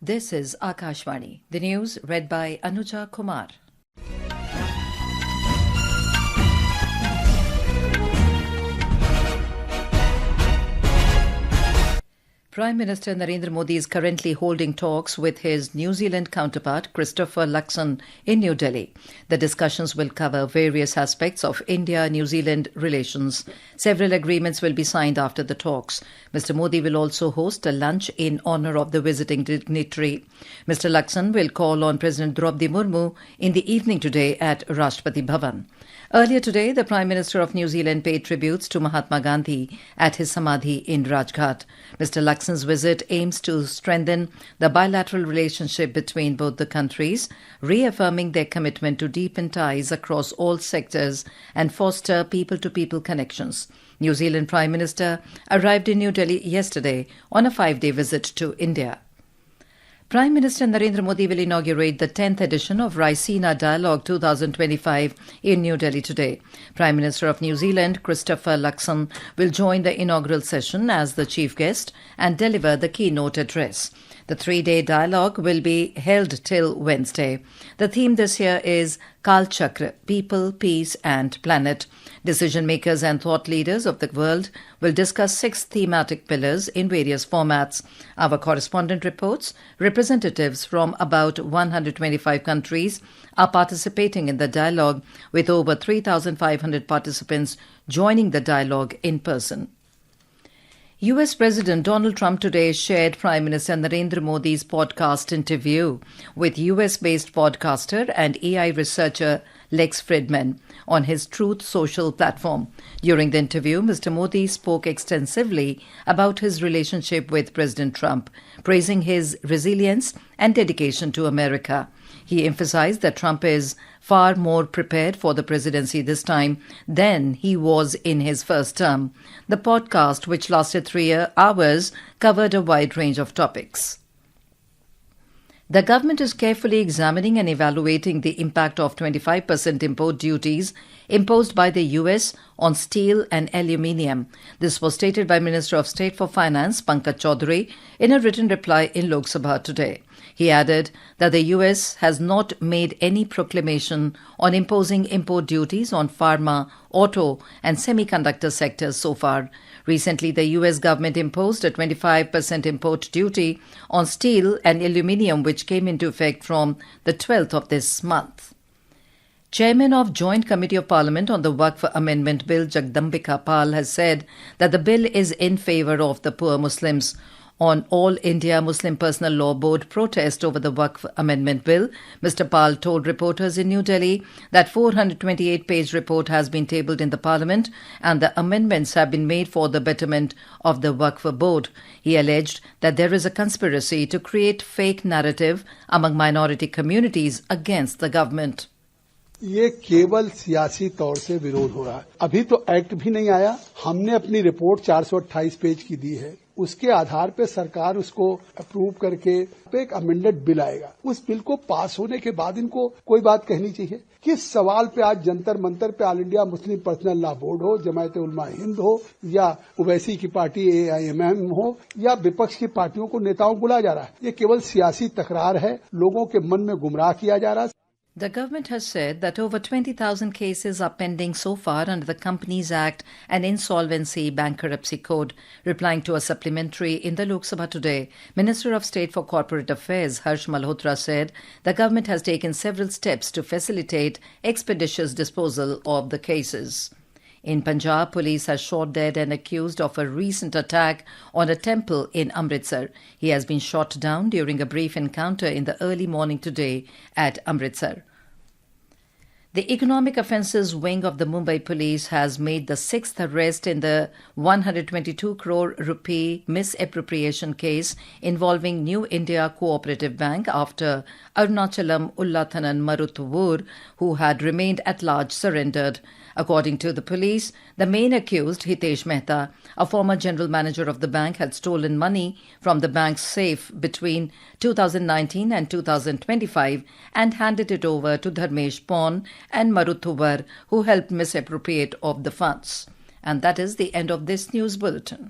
This is Akashvani. The news read by Anuja Kumar. Prime Minister Narendra Modi is currently holding talks with his New Zealand counterpart Christopher Luxon in New Delhi. The discussions will cover various aspects of India-New Zealand relations. Several agreements will be signed after the talks. Mr. Modi will also host a lunch in honour of the visiting dignitary. Mr. Luxon will call on President Draupadi Murmu in the evening today at Rashtrapati Bhavan. Earlier today, the Prime Minister of New Zealand paid tributes to Mahatma Gandhi at his Samadhi in Rajghat. Mr. Luxon's visit aims to strengthen the bilateral relationship between both the countries, reaffirming their commitment to deepen ties across all sectors and foster people-to-people connections. New Zealand Prime Minister arrived in New Delhi yesterday on a 5-day visit to India. Prime Minister Narendra Modi will inaugurate the 10th edition of Raisina Dialogue 2025 in New Delhi today. Prime Minister of New Zealand, Christopher Luxon, will join the inaugural session as the chief guest and deliver the keynote address. The 3-day dialogue will be held till Wednesday. The theme this year is Kal Chakra, People, Peace and Planet. Decision makers and thought leaders of the world will discuss 6 thematic pillars in various formats. Our correspondent reports representatives from about 125 countries are participating in the dialogue, with over 3,500 participants joining the dialogue in person. US President Donald Trump today shared Prime Minister Narendra Modi's podcast interview with US-based podcaster and AI researcher Lex Fridman on his Truth Social platform. During the interview, Mr. Modi spoke extensively about his relationship with President Trump, praising his resilience and dedication to America. He emphasized that Trump is far more prepared for the presidency this time than he was in his first term. The podcast, which lasted 3 hours, covered a wide range of topics. The government is carefully examining and evaluating the impact of 25% import duties imposed by the US on steel and aluminium. This was stated by Minister of State for Finance Pankaj Chaudhary in a written reply in Lok Sabha today. He added that the US has not made any proclamation on imposing import duties on pharma, auto and semiconductor sectors so far. Recently, the US government imposed a 25% import duty on steel and aluminium, which came into effect from the 12th of this month. Chairman of Joint Committee of Parliament on the Waqf Amendment Bill, Jagdambika Pal, has said that the bill is in favour of the poor Muslims. On All India Muslim Personal Law Board protest over the Waqf Amendment Bill, Mr. Pal told reporters in New Delhi that 428-page report has been tabled in the Parliament and the amendments have been made for the betterment of the Waqf Board. He alleged that there is a conspiracy to create fake narrative among minority communities against the government. ये केवल सियासी तौर से विरोध हो रहा है। अभी तो एक्ट भी नहीं आया। हमने अपनी रिपोर्ट 428 पेज की दी है। उसके आधार पे सरकार उसको अप्रूव करके एक अमेंडेड बिल आएगा। उस बिल को पास होने के बाद इनको कोई बात कहनी चाहिए। किस सवाल पे आज जंतर मंतर पे all India Muslim personal law board हो, जमायत उलमा हिंद हो या ओवैसी की पार्टी AIMM हो या विपक्ष की पार्टियों को नेताओं बुलाया जा रहा है। ये केवल सियासी तकरार है। लोगों के मन में गुमराह किया जा रहा है। The government has said that over 20,000 cases are pending so far under the Companies Act and Insolvency Bankruptcy Code. Replying to a supplementary in the Lok Sabha today, Minister of State for Corporate Affairs Harsh Malhotra said the government has taken several steps to facilitate expeditious disposal of the cases. In Punjab, police has shot dead an accused of a recent attack on a temple in Amritsar. He has been shot down during a brief encounter in the early morning today at Amritsar. The Economic Offences Wing of the Mumbai Police has made the 6th arrest in the 122 crore rupee misappropriation case involving New India Cooperative Bank after Arunachalam Ullathanan Maruthuvur, who had remained at large, surrendered. According to the police, the main accused, Hitesh Mehta, a former general manager of the bank, had stolen money from the bank's safe between 2019 and 2025 and handed it over to Dharmesh Paun and Maruthuvar, who helped misappropriate of the funds. And that is the end of this news bulletin.